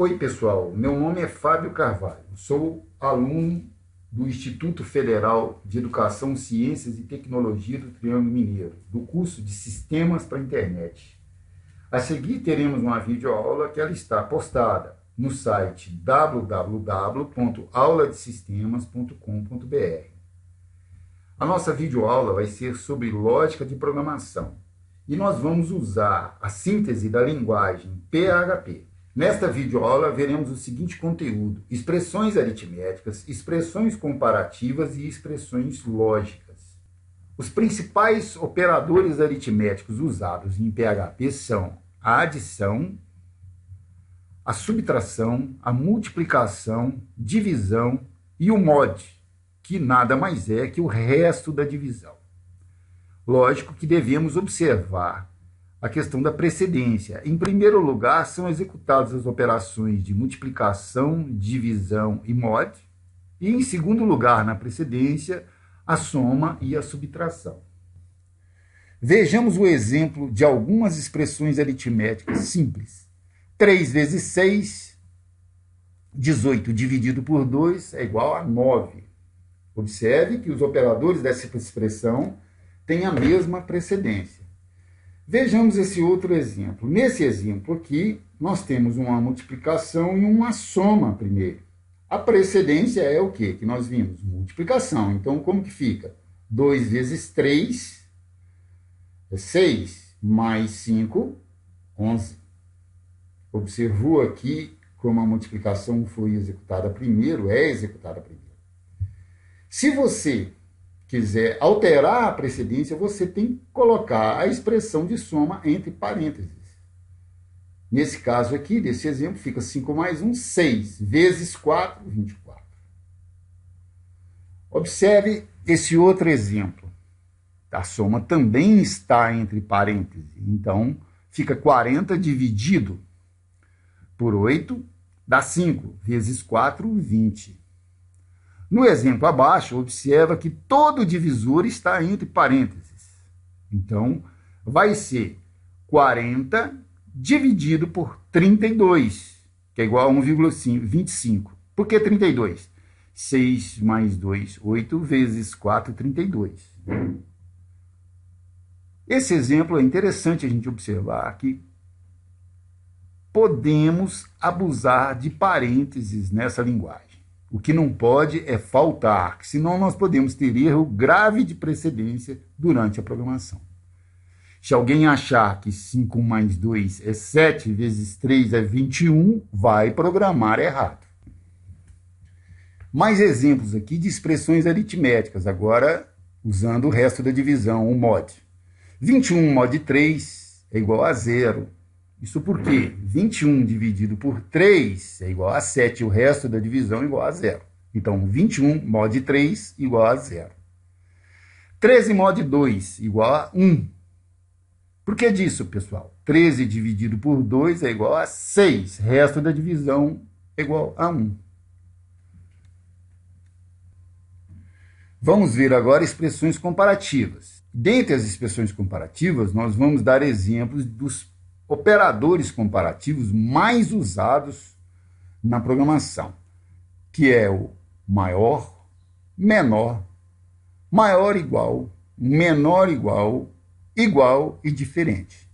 Oi, pessoal. Meu nome é Fábio Carvalho. Sou aluno do Instituto Federal de Educação, Ciências e Tecnologia do Triângulo Mineiro, do curso de Sistemas para a Internet. A seguir, teremos uma videoaula que ela está postada no site www.auladesistemas.com.br. A nossa videoaula vai ser sobre lógica de programação e nós vamos usar a síntese da linguagem PHP. Nesta videoaula, veremos o seguinte conteúdo: expressões aritméticas, expressões comparativas e expressões lógicas. Os principais operadores aritméticos usados em PHP são a adição, a subtração, a multiplicação, divisão e o mod, que nada mais é que o resto da divisão. Lógico que devemos observar a questão da precedência. Em primeiro lugar, são executadas as operações de multiplicação, divisão e mod. E, em segundo lugar, na precedência, a soma e a subtração. Vejamos o exemplo de algumas expressões aritméticas simples. 3 vezes 6, 18 dividido por 2 é igual a 9. Observe que os operadores dessa expressão têm a mesma precedência. Vejamos esse outro exemplo. Nesse exemplo aqui, nós temos uma multiplicação e uma soma primeiro. A precedência é o quê? Que nós vimos? Multiplicação. Então, como que fica? 2 vezes 3 é 6, mais 5, 11. Observou aqui como a multiplicação foi executada primeiro, é executada primeiro. Se você quiser alterar a precedência, você tem que colocar a expressão de soma entre parênteses. Nesse caso aqui, desse exemplo, fica 5 mais 1, 6, vezes 4, 24. Observe esse outro exemplo. A soma também está entre parênteses. Então, fica 40 dividido por 8, dá 5, vezes 4, 20. No exemplo abaixo, observa que todo divisor está entre parênteses. Então, vai ser 40 dividido por 32, que é igual a 1,25. Por que 32? 6 mais 2, 8, vezes 4, 32. Esse exemplo é interessante a gente observar que podemos abusar de parênteses nessa linguagem. O que não pode é faltar, senão nós podemos ter erro grave de precedência durante a programação. Se alguém achar que 5 mais 2 é 7, vezes 3 é 21, vai programar errado. Mais exemplos aqui de expressões aritméticas, agora usando o resto da divisão, o mod. 21 mod 3 é igual a 0. Isso porque 21 dividido por 3 é igual a 7, e o resto da divisão é igual a 0. Então, 21 mod 3 igual a 0. 13 mod 2 igual a 1. Por que disso, pessoal? 13 dividido por 2 é igual a 6, resto da divisão é igual a 1. Vamos ver agora expressões comparativas. Dentre as expressões comparativas, nós vamos dar exemplos dos operadores comparativos mais usados na programação, que é o maior, menor, maior igual, menor igual, igual e diferente.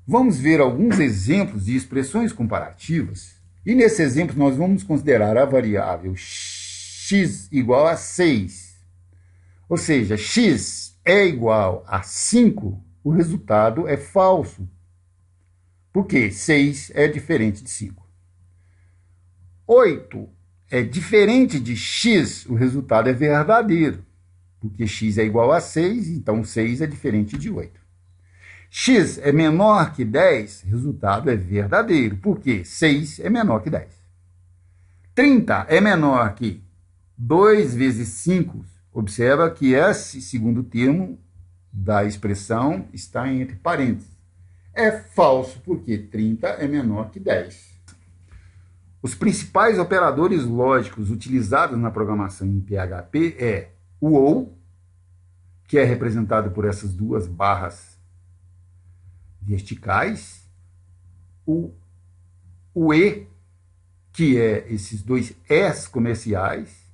Vamos ver alguns exemplos de expressões comparativas, e nesse exemplo nós vamos considerar a variável x igual a 6, ou seja, x é igual a 5, o resultado é falso, porque 6 é diferente de 5. 8 é diferente de x, o resultado é verdadeiro, porque x é igual a 6, então 6 é diferente de 8. X é menor que 10, resultado é verdadeiro, porque 6 é menor que 10. 30 é menor que 2 vezes 5, observa que esse segundo termo da expressão está entre parênteses. É falso, porque 30 é menor que 10. Os principais operadores lógicos utilizados na programação em PHP é o OU, que é representado por essas duas barras verticais, o o E, que é esses dois Es comerciais,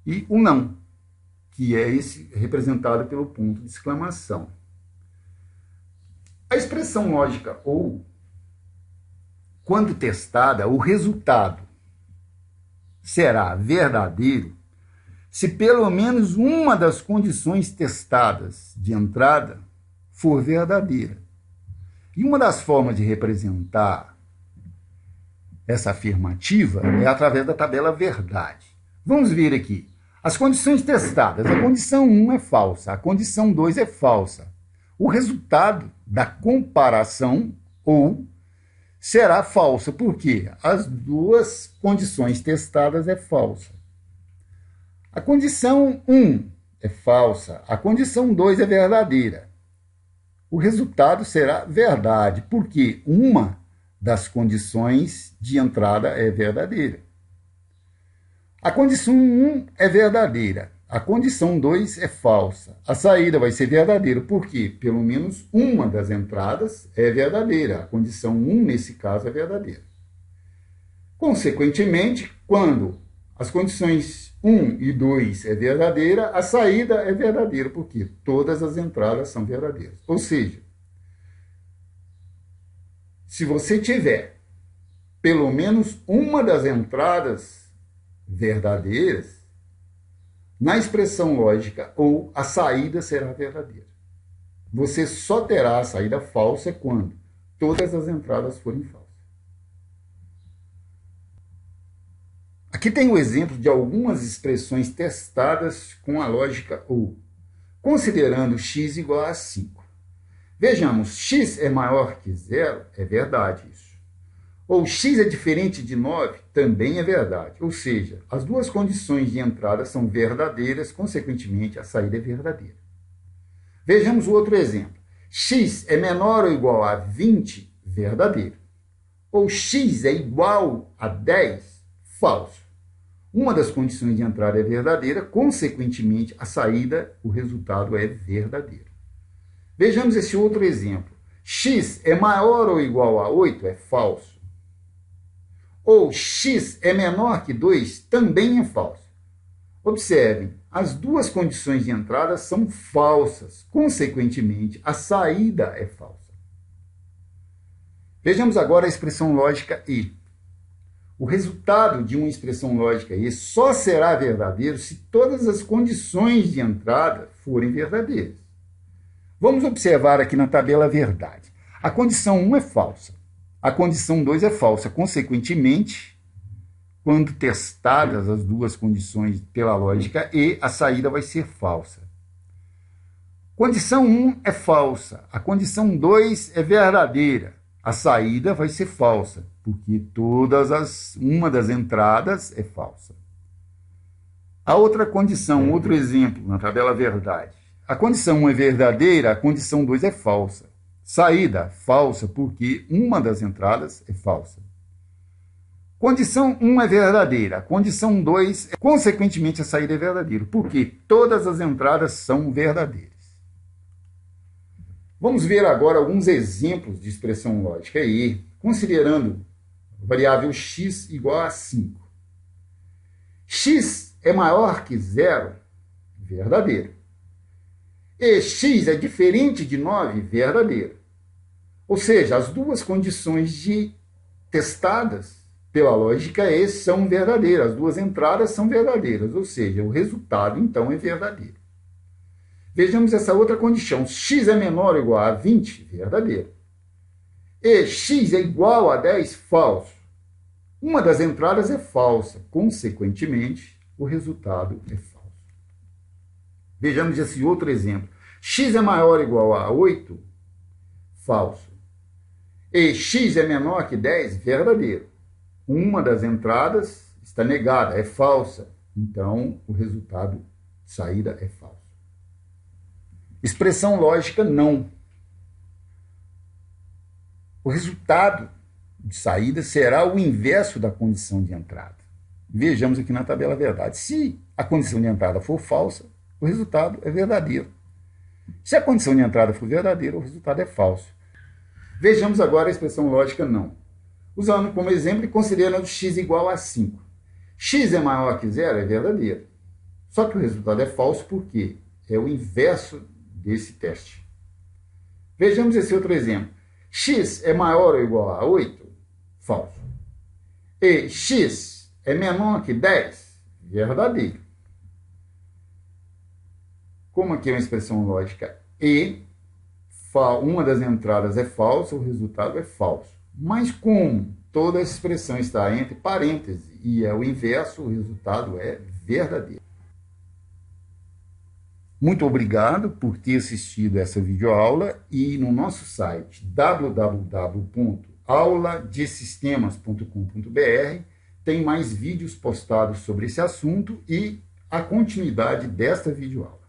e o não, que é esse representado pelo ponto de exclamação. A expressão lógica ou, quando testada, o resultado será verdadeiro se pelo menos uma das condições testadas de entrada for verdadeira. E uma das formas de representar essa afirmativa é através da tabela verdade. Vamos ver aqui. As condições testadas. A condição 1 é falsa, a condição 2 é falsa. O resultado da comparação ou será falsa, porque as duas condições testadas é falsa. A condição 1 é falsa, a condição 2 é verdadeira. O resultado será verdade, porque uma das condições de entrada é verdadeira. A condição 1 é verdadeira, a condição 2 é falsa. A saída vai ser verdadeira, porque pelo menos uma das entradas é verdadeira. A condição 1, nesse caso, é verdadeira. Consequentemente, quando as condições 1 e 2 é verdadeira, a saída é verdadeira, porque todas as entradas são verdadeiras. Ou seja, se você tiver pelo menos uma das entradas verdadeiras, na expressão lógica ou, a saída será verdadeira. Você só terá a saída falsa quando todas as entradas forem falsas. Aqui tem o exemplo de algumas expressões testadas com a lógica ou, considerando x igual a 5. Vejamos, x é maior que 0, é verdade isso. Ou x é diferente de 9, também é verdade. Ou seja, as duas condições de entrada são verdadeiras, consequentemente, a saída é verdadeira. Vejamos o outro exemplo. X é menor ou igual a 20, verdadeiro. Ou x é igual a 10, falso. Uma das condições de entrada é verdadeira, consequentemente, a saída, o resultado é verdadeiro. Vejamos esse outro exemplo. X é maior ou igual a 8, é falso. Ou x é menor que 2, também é falso. Observem, as duas condições de entrada são falsas. Consequentemente, a saída é falsa. Vejamos agora a expressão lógica E. O resultado de uma expressão lógica E só será verdadeiro se todas as condições de entrada forem verdadeiras. Vamos observar aqui na tabela verdade. A condição 1 é falsa. A condição 2 é falsa. Consequentemente, quando testadas as duas condições pela lógica E, a saída vai ser falsa. Condição 1 é falsa. A condição 2 é verdadeira. A saída vai ser falsa, porque uma das entradas é falsa. A outra condição, outro exemplo, na tabela verdade. A condição 1 é verdadeira, a condição 2 é falsa. Saída, falsa, porque uma das entradas é falsa. Condição 1 é verdadeira, condição 2, consequentemente, a saída é verdadeira, porque todas as entradas são verdadeiras. Vamos ver agora alguns exemplos de expressão lógica E, considerando a variável x igual a 5. X é maior que 0, verdadeiro. E x é diferente de 9, verdadeiro. Ou seja, as duas condições testadas pela lógica E são verdadeiras, as duas entradas são verdadeiras, ou seja, o resultado, então, é verdadeiro. Vejamos essa outra condição. X é menor ou igual a 20, verdadeiro. E x é igual a 10, falso. Uma das entradas é falsa, consequentemente, o resultado é falso. Vejamos esse outro exemplo. X é maior ou igual a 8, falso. E x é menor que 10, verdadeiro. Uma das entradas está negada, é falsa. Então, o resultado de saída é falso. Expressão lógica não. O resultado de saída será o inverso da condição de entrada. Vejamos aqui na tabela verdade. Se a condição de entrada for falsa, o resultado é verdadeiro. Se a condição de entrada for verdadeira, o resultado é falso. Vejamos agora a expressão lógica não. Usando como exemplo e considerando x igual a 5. X é maior que zero é verdadeiro. Só que o resultado é falso porque é o inverso desse teste. Vejamos esse outro exemplo. X é maior ou igual a 8? Falso. E x é menor que 10? Verdadeiro. Como aqui é uma expressão lógica e uma das entradas é falsa, o resultado é falso. Mas como toda essa expressão está entre parênteses e é o inverso, o resultado é verdadeiro. Muito obrigado por ter assistido essa videoaula e no nosso site www.auladesistemas.com.br tem mais vídeos postados sobre esse assunto e a continuidade desta videoaula.